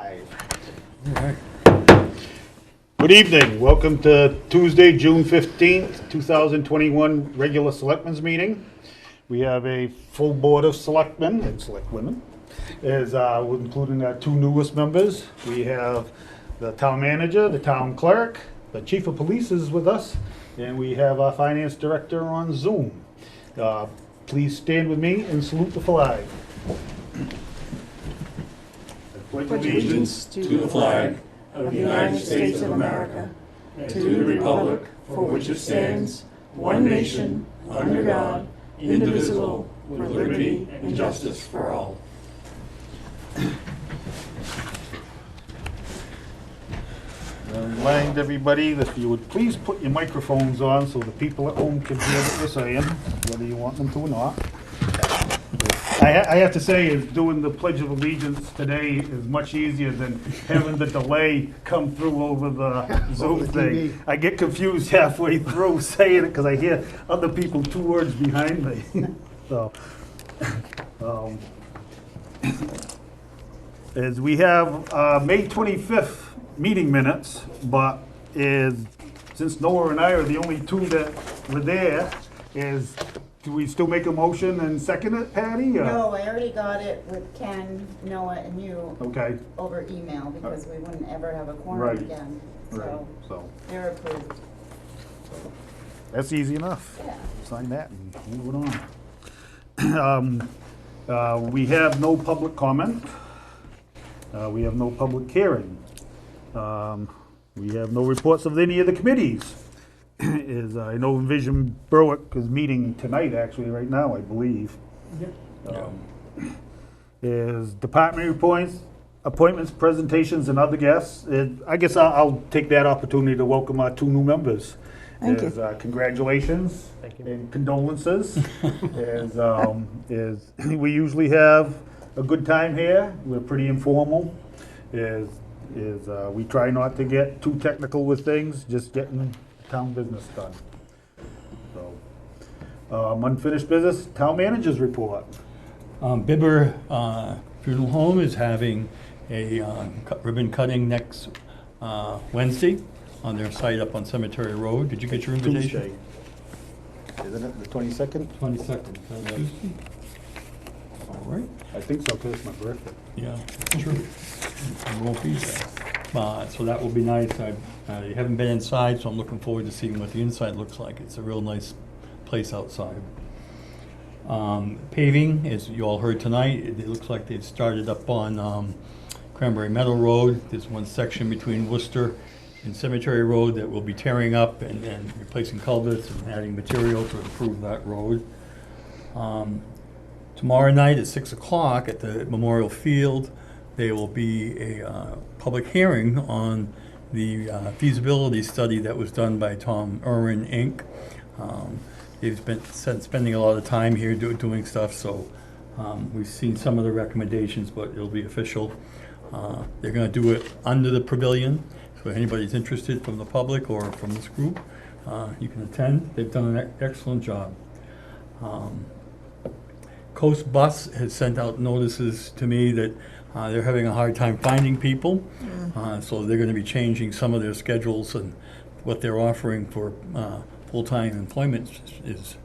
live. All right. Good evening. Welcome to Tuesday, June 15th, 2021 regular Selectmen's meeting. We have a full board of selectmen and selectwomen, including our two newest members. We have the town manager, the town clerk, the chief of police is with us, and we have our finance director on Zoom. Please stand with me and salute the flag. I pledge allegiance to the flag of the United States of America and to the republic for which it stands, one nation, under God, indivisible, with liberty and justice for all. Remind everybody that if you would please put your microphones on so the people at home can hear what you're saying, whether you want them to or not. I have to say, doing the Pledge of Allegiance today is much easier than having the delay come through over the Zoom thing. I get confused halfway through saying it because I hear other people 2 words behind me. So, as we have May 25th meeting minutes, but since Noah and I are the only two that were there, do we still make a motion and second it, Patty? No, I already got it with Ken, Noah, and you Okay. over email because we wouldn't ever have a Right. quorum again. Right. So They're approved. that's easy enough. Yeah. Sign that and move it on. We have no public comment. We have no public hearing. We have no reports of any of the committees. I know Envision Berwick is meeting tonight, actually, right now, I believe. Is department reports, appointments, presentations, and other guests. I guess I'll take that opportunity to welcome our two new members. Thank you. Congratulations. Thank you. And condolences. We usually have a good time here. We're pretty informal. We try not to get too technical with things, just getting town business done. So, unfinished business, town manager's report. Bibber Funeral Home is having a ribbon cutting next Wednesday on their site up on Cemetery Road. Did you get your invitation? Tuesday. Isn't it the 22nd? 22nd. Tuesday? All right. I think so, because it's my birthday. Yeah, true. I won't be there. So that will be nice. I haven't been inside, so I'm looking forward to seeing what the inside looks like. It's a real nice place outside. Paving, as you all heard tonight, it looks like they've started up on Cranberry Meadow Road. There's one section between Worcester and Cemetery Road that will be tearing up and replacing culverts and adding material to improve that road. Tomorrow night at 6 o'clock at the Memorial Field, there will be a public hearing on the feasibility study that was done by Tom Irwin, Inc. They've been spending a lot of time here doing stuff, so we've seen some of the recommendations, but it'll be official. They're going to do it under the pavilion, so if anybody's interested from the public or from this group, you can attend. They've done an excellent job. Coast Bus has sent out notices to me that they're having a hard time finding people, so they're going to be changing some of their schedules, and what they're offering for full-time employment is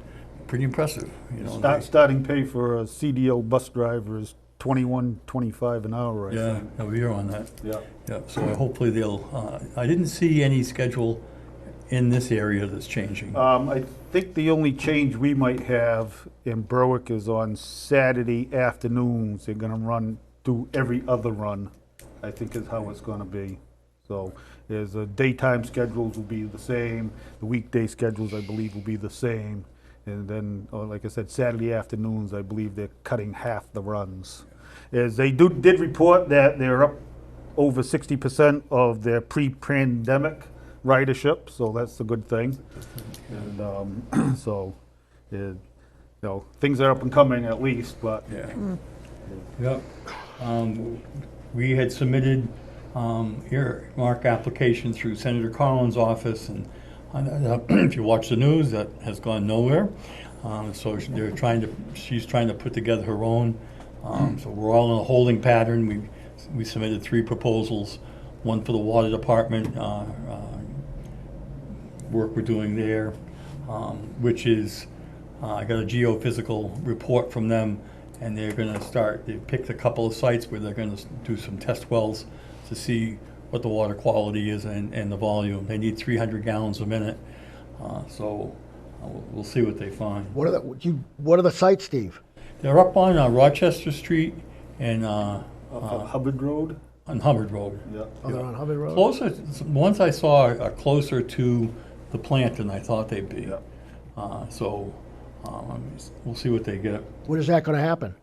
pretty impressive. You know, Starting pay for a CDL bus driver is $21.25 an hour, I think. Yeah, we're on that. Yeah. Yeah, so hopefully they'll, I didn't see any schedule in this area that's changing. I think the only change we might have in Berwick is on Saturday afternoons. They're gonna do every other run, I think is how it's gonna be. So there's daytime schedules will be the same. The weekday schedules, I believe, will be the same. And then, like I said, Saturday afternoons, I believe they're cutting half the runs. As they did report that they're up over 60% of their pre-pandemic ridership, so that's a good thing. And things are up and coming at least, but. Yeah. We had submitted earmark application through Senator Collins' office, and if you watch the news, that has gone nowhere. So she's trying to put together her own. So we're all in a holding pattern. We We submitted 3 proposals, one for the water department, work we're doing there, which is, I got a geophysical report from them, and they're gonna start, they picked a couple of sites where they're gonna do some test wells to see what the water quality is and the volume. They need 300 gallons a minute, so we'll see what they find. What are the sites, Steve? They're up on Rochester Street and Hubbard Road? on Hubbard Road. Yeah. Oh, they're on Hubbard Road? Closer, the ones I saw are closer to the plant than I thought they'd be. Yeah. So we'll see what they get. When is that gonna happen?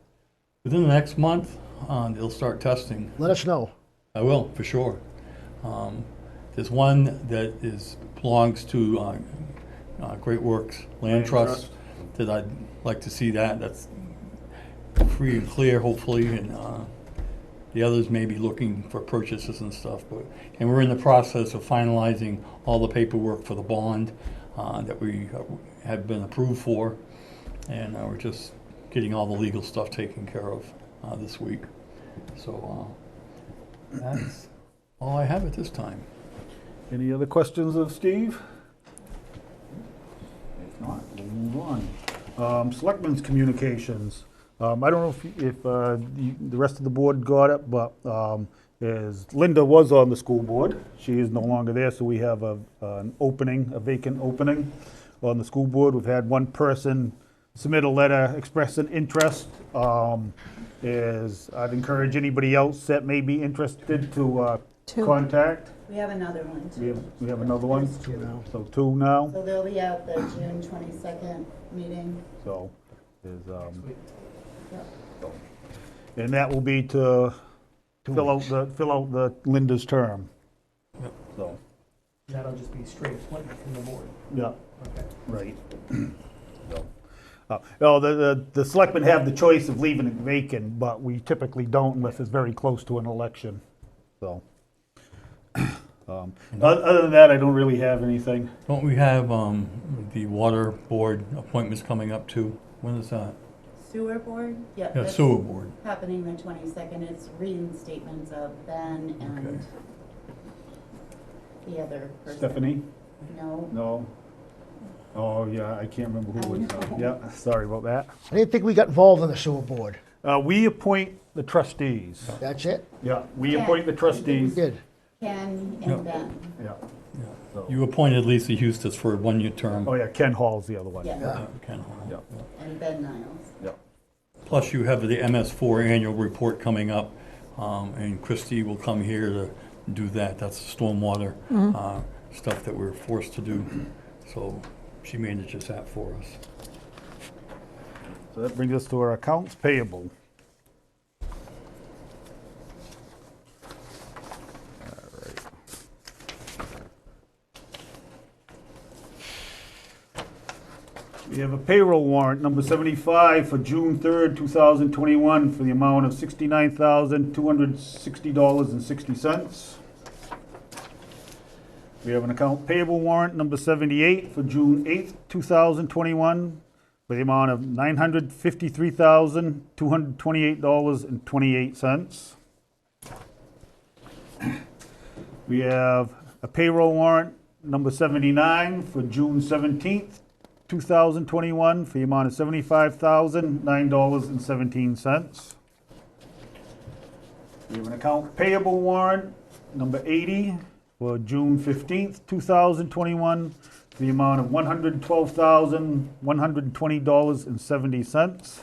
Within the next month, they'll start testing. Let us know. I will, for sure. There's one that belongs to Great Works Land Trust that I'd like to see that. That's free and clear, hopefully, and the others may be looking for purchases and stuff. And we're in the process of finalizing all the paperwork for the bond that we have been approved for, and we're just getting all the legal stuff taken care of this week. So that's all I have at this time. Any other questions of Steve? If not, we'll move on. Selectmen's communications. I don't know if the rest of the board got it, but as Linda was on the school board, she is no longer there, so we have an opening, a vacant opening on the school board. We've had one person submit a letter expressing interest. I'd encourage anybody else that may be interested to contact. We have another one too. We have another one? Two now. So 2 now. So they'll be at the June 22nd meeting. So there's, Yep. and that will be to fill out the Linda's term. Yep. So, That'll just be straight appointment from the board. yeah, Okay. right. So, no, the selectmen have the choice of leaving it vacant, but we typically don't unless it's very close to an election, so. Other than that, I don't really have anything. Don't we have the water board appointments coming up too? When is that? Sewer board? Yep. Yeah, that's sewer board. Happening the 22nd. It's reinstatements of Ben and Okay. the other person. Stephanie? No. No? Oh, yeah, I can't remember who it was. I know. Yeah, sorry about that. I didn't think we got involved in the sewer board. We appoint the trustees. That's it? Yeah, we appoint the We trustees. did. Ken Yep. and Ben. Yeah. Yeah. So- You appointed Lisa Eustis for a 1-year term. Oh, yeah, Ken Hall's the other one. Yeah. Yeah. Ken Hall. Yeah. And Ben Niles. Yeah. Plus, you have the MS4 annual report coming up, and Christie will come here to do that. That's stormwater stuff that we're forced to do. So she manages that for us. So that brings us to our accounts payable. We have a payroll warrant, number 75, for June 3rd, 2021, for the amount of $69,260.60. We have an account payable warrant, number 78, for June 8th, 2021, for the amount of $953,228.28. We have a payroll warrant, number 79, for June 17th, 2021, for the amount of $75,009.17. We have an account payable warrant, number 80, for June 15th, 2021, for the amount of $112,120.70.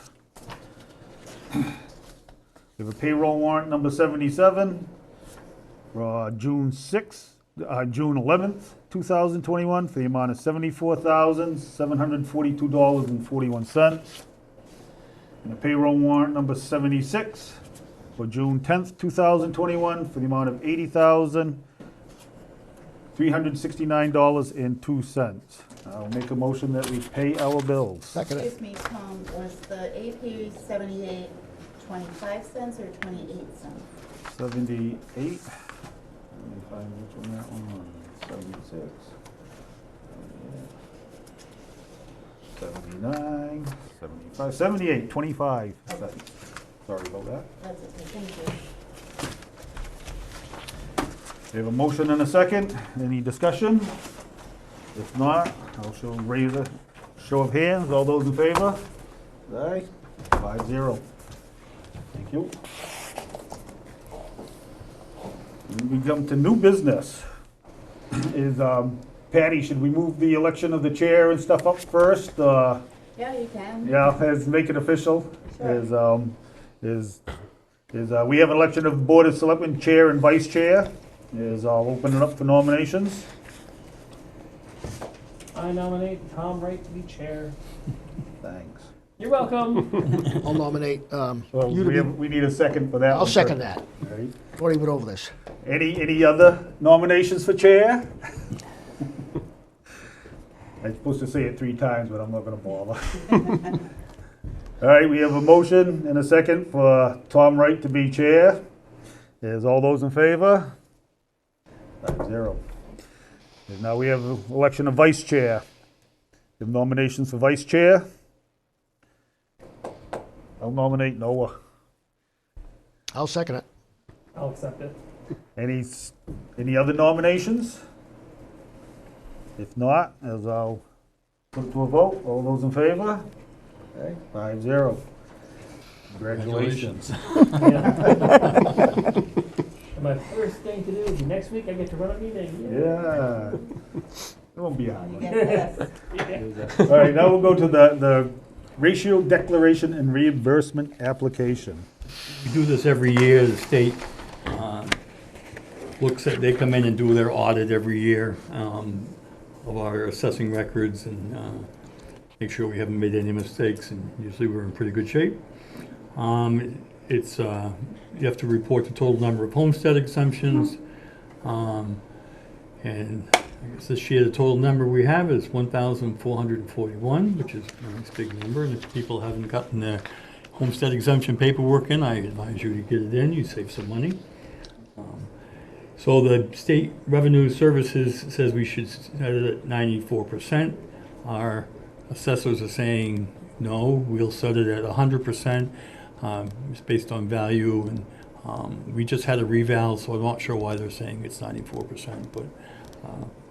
We have a payroll warrant, number 77, for June 11th, 2021, for the amount of $74,742.41. And a payroll warrant number 76 for June 10th, 2021, for the amount of $80,369.02. I'll make a motion that we pay our bills. Second it. Excuse me, Tom, was the AP 78 25 cents or 28 cents? 78. Let me find which one that one was. 76. 79, 75, 78, 25 cents. Sorry about that. That's okay, thank you. We have a motion and a second. Any discussion? If not, I'll raise a show of hands. All those in favor? Aye, 5-0. Thank you. And we jump to new business. Is, Patty, should we move the election of the chair and stuff up first? Yeah, you can. Yeah, let's make it official. Sure. We have election of Board of Selectmen Chair and Vice Chair. I'll open it up for nominations. I nominate Tom Wright to be chair. Thanks. You're welcome. I'll nominate Well, you to be, we need a second for that. I'll one second first. that. All right. Already went over this. Any other nominations for chair? I'm supposed to say it 3 times, but I'm not gonna bother. All right, we have a motion and a second for Tom Wright to be chair. Is all those in favor? 5-0. And now we have the election of vice chair. We have nominations for vice chair. I'll nominate Noah. I'll second it. I'll accept it. Any other nominations? If not, as I'll put it to a vote, all those in favor? Okay, 5-0. Congratulations. And my first thing to do is next week I get to run a meeting. Yeah. It won't be hard. You get this. All right, now we'll go to the ratio declaration and reimbursement application. We do this every year. The state looks at, they come in and do their audit every year of our assessing records and make sure we haven't made any mistakes, and usually we're in pretty good shape. It's you have to report the total number of homestead exemptions, and I guess this year the total number we have is 1,441, which is a nice big number. And if people haven't gotten their homestead exemption paperwork in, I advise you to get it in. You save some money. So the State Revenue Services says we should set it at 94%. Our assessors are saying, no, we'll set it at 100%. It's based on value, and we just had a reval, so I'm not sure why they're saying it's 94%, but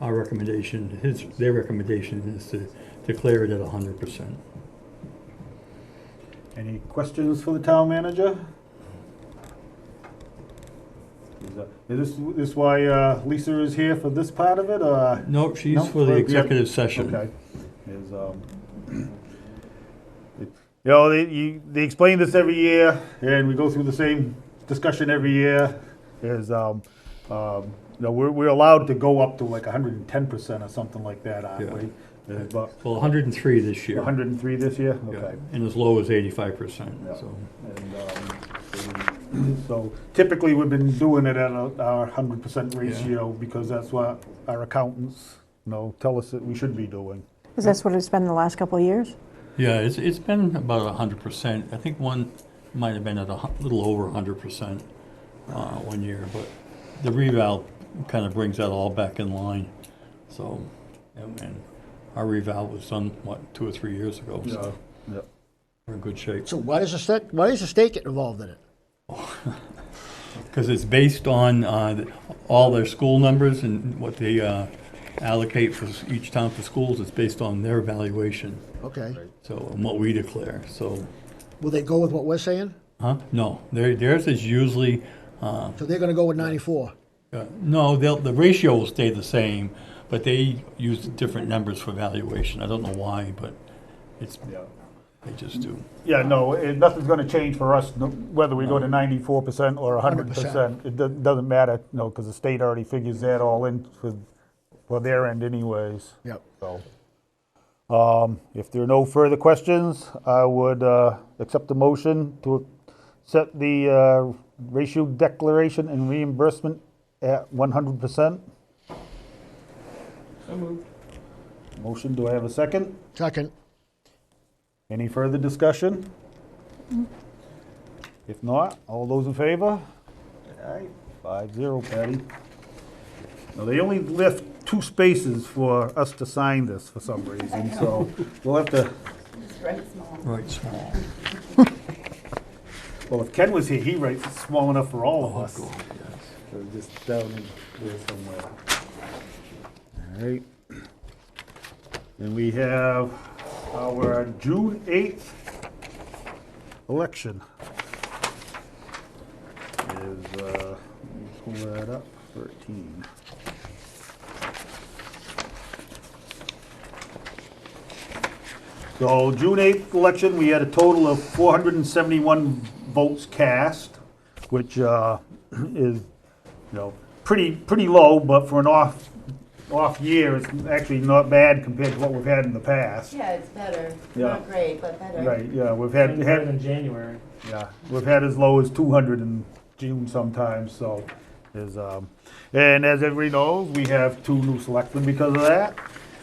our recommendation, their recommendation is to declare it at 100%. Any questions for the town manager? Is this why Lisa is here for this part of it, or? No, she's No? for the Yeah. executive session. Okay. You know, they explain this every year, and we go through the same discussion every year. You know, we're allowed to go up to like 110% or something like that, aren't Yeah. we? But Well, 103 this year. 103 this year? Yeah, Okay. and as low as 85%, Yeah. so. So typically, we've been doing it at our 100% ratio because that's what our accountants, you know, tell us that we should be doing. Is that what it's been the last couple of years? Yeah, it's been about 100%. I think one might have been at a little over 100% one year, but the reval kind of brings that all back in line. So, and our reval was done, what, 2 or 3 years ago, so Yeah. we're in good shape. So why does the state get involved in it? Because it's based on all their school numbers and what they allocate for each town for schools. It's based on their evaluation, Okay. so, and what we declare, so. Will they go with what we're saying? Huh? No, theirs is usually, So they're gonna go with 94? no, the ratio will stay the same, but they use different numbers for valuation. I don't know why, but it's, Yeah. they just do. Yeah, no, nothing's gonna change for us, whether we go to 94% or 100%. It doesn't matter, no, because the state already figures that all in for their end anyways. Yep. So, if there are no further questions, I would accept the motion to set the ratio declaration and reimbursement at 100%. So moved. Motion, do I have a second? Second. Any further discussion? If not, all those in favor? Aye, 5-0, Patty. Now, they only left 2 spaces for us to sign this for some reason, so we'll have to, Just write small. Right, small. well, if Ken was here, he writes it small enough for all of us. So just down in there somewhere. All right. And we have our June 8th election. Is, let me pull that up, 13. So June 8th election, we had a total of 471 votes cast, which is, pretty low, but for an off year, it's actually not bad compared to what we've had in the past. Yeah, it's better. Yeah. Not great, but better. Right, yeah, we've Better had, than January. yeah, we've had as low as 200 in June sometimes, so is, and as everybody knows, we have 2 new selectmen because of that.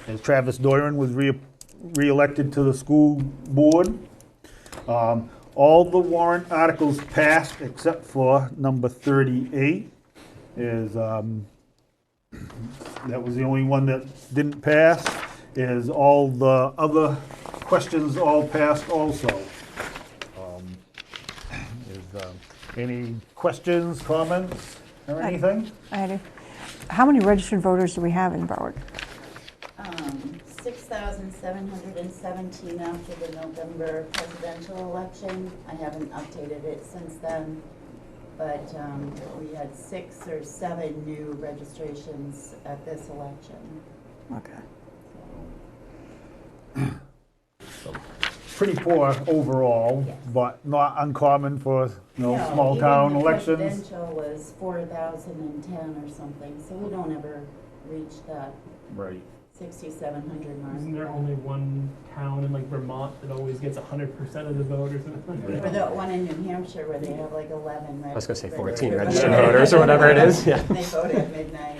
As Travis Doran was re-elected to the school board. All the warrant articles passed except for number 38 is, that was the only one that didn't pass, is all the other questions all passed also. Any questions, comments, or anything? I do. How many registered voters do we have in Berwick? 6,717 after the November presidential election. I haven't updated it since then, but we had 6 or 7 new registrations at this election. Okay. Pretty poor overall, Yes. but not uncommon for, No, small town even the elections. presidential was 4,010 or something, so we don't ever reach that Right. 6,700 mark. Isn't there only one town in like Vermont that always gets 100% of the vote or something? Or the one in New Hampshire where they have like 11 I was gonna say 14 registered registered voters or whatever it is, yeah. They vote at midnight.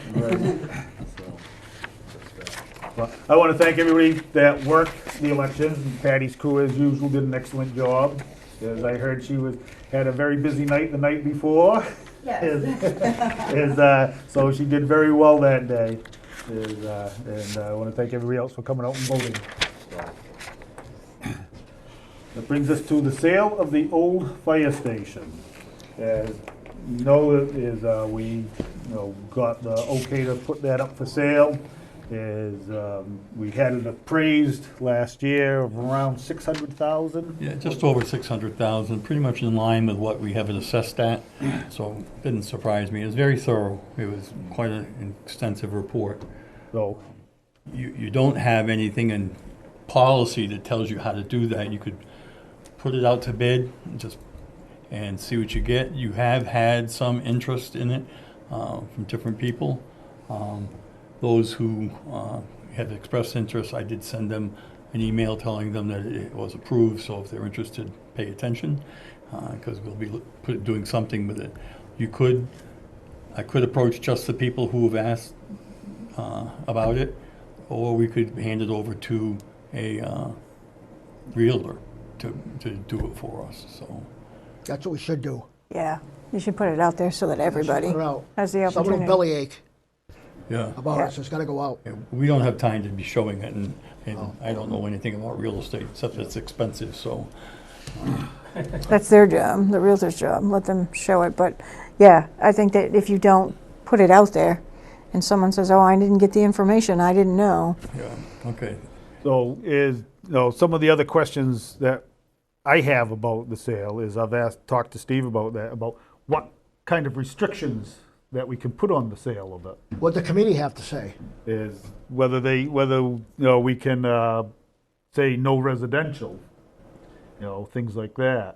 Well, I want to thank everybody that worked the elections. Patty's crew, as usual, did an excellent job. As I heard, she had a very busy night the night before. Yes. So she did very well that day. And I want to thank everybody else for coming out and voting. That brings us to the sale of the old fire station. As you know, we got the okay to put that up for sale. We had it appraised last year of around 600,000. Yeah, just over 600,000, pretty much in line with what we have it assessed at, so it didn't surprise me. It was very thorough. It was quite an extensive report. So, You don't have anything in policy that tells you how to do that. You could put it out to bid and see what you get. You have had some interest in it from different people. Those who have expressed interest, I did send them an email telling them that it was approved, so if they're interested, pay attention, because we'll be doing something with it. I could approach just the people who have asked about it, or we could hand it over to a realtor to do it for us, so. That's what we should do. Yeah, you should put it out there so that everybody Put it out. has the Someone will opportunity. bellyache Yeah. about Yeah. it, so it's gotta go out. Yeah, we don't have time to be showing it, and Oh. I don't know anything about real estate, except it's expensive, so. That's their job, the realtor's job, let them show it. But yeah, I think that if you don't put it out there and someone says, oh, I didn't get the information, I didn't know. Yeah, okay. So some of the other questions that I have about the sale is I've talked to Steve about that, about what kind of restrictions that we can put on the sale of it. What'd the committee have to say? Is whether we can say no residential, things like that.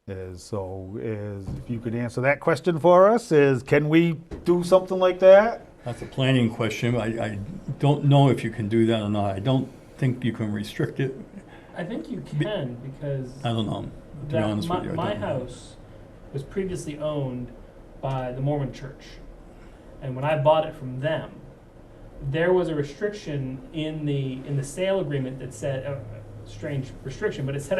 If you could answer that question for us, can we do something like that? That's a planning question. I don't know if you can do that or not. I don't think you can restrict it. I think you can because I don't know, to be honest with you. I my don't know. house was previously owned by the Mormon Church, and when I bought it from them, there was a restriction in the sale agreement that said strange restriction, but it said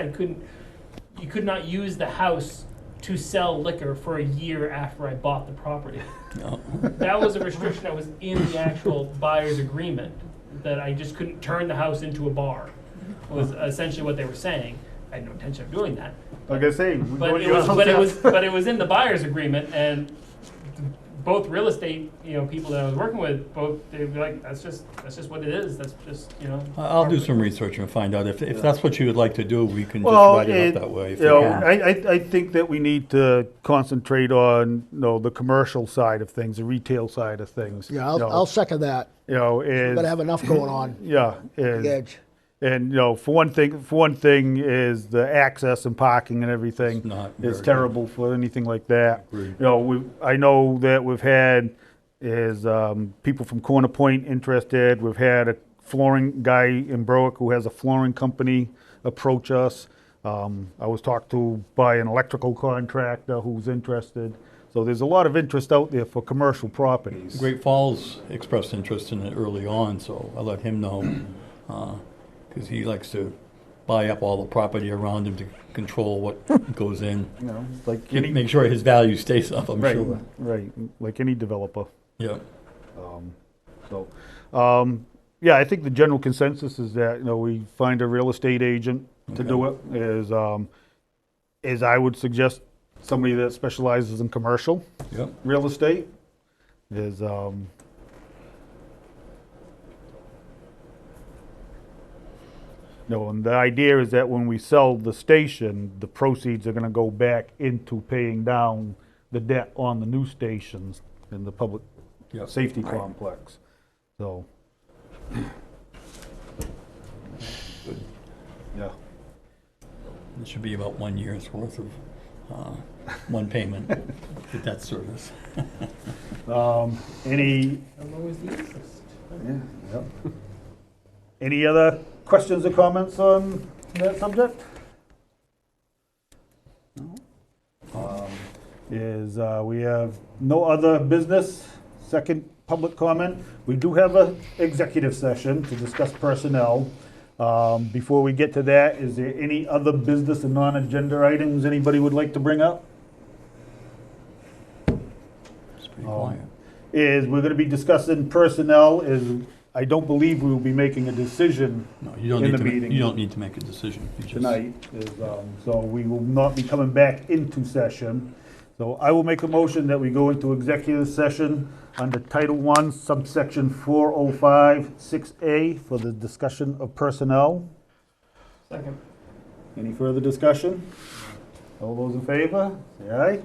you could not use the house to sell liquor for a year after I bought the property. No. That was a restriction that was in the actual buyer's agreement, that I just couldn't turn the house into a bar, was essentially what they were saying. I had no intention of doing that. Like I say, But it was in the buyer's agreement, and both real estate, people that I was working with, both, they'd be like, that's just what it is, that's just, I'll do some research and find out if that's what you would like to do. We can just Well, write it up that way. If you know, you can. I think that we need to concentrate on, the commercial side of things, the retail side of things. Yeah, I'll second that. You know, We is, gotta have enough going on, yeah, the is, edge. and, for one thing is the access and parking and everything. It's not It's very terrible for anything like that. Agreed. I know that we've had people from Corner Point interested. We've had a flooring guy in Berwick who has a flooring company approach us. I was talked to by an electrical contractor who's interested. So there's a lot of interest out there for commercial properties. Great Falls expressed interest in it early on, so I let him know, because he likes to buy up all the property around him to control what goes in. Like any, Make sure his value stays up, I'm right, sure. right, like any developer. Yeah. Yeah, I think the general consensus is that, we find a real estate agent to do it, is I would suggest somebody that specializes in commercial Yep. real estate, is, and the idea is that when we sell the station, the proceeds are gonna go back into paying down the debt on the new stations in the public Yep. safety complex, so. Yeah, It should be about 1 year's worth of one payment, the debt service. any, I'm always the easiest. any other questions or comments on that subject? No? We have no other business, second public comment. We do have a executive session to discuss personnel. Before we get to that, is there any other business and non-agenda items anybody would like to bring up? It's pretty quiet. We're gonna be discussing personnel, I don't believe we will be making a decision No, you don't in need the to. meeting. You don't need to make a decision. You just, tonight, so we will not be coming back into session. So I will make a motion that we go into executive session under Title I, subsection 405-6A for the discussion of personnel. Second. Any further discussion? All those in favor, say aye.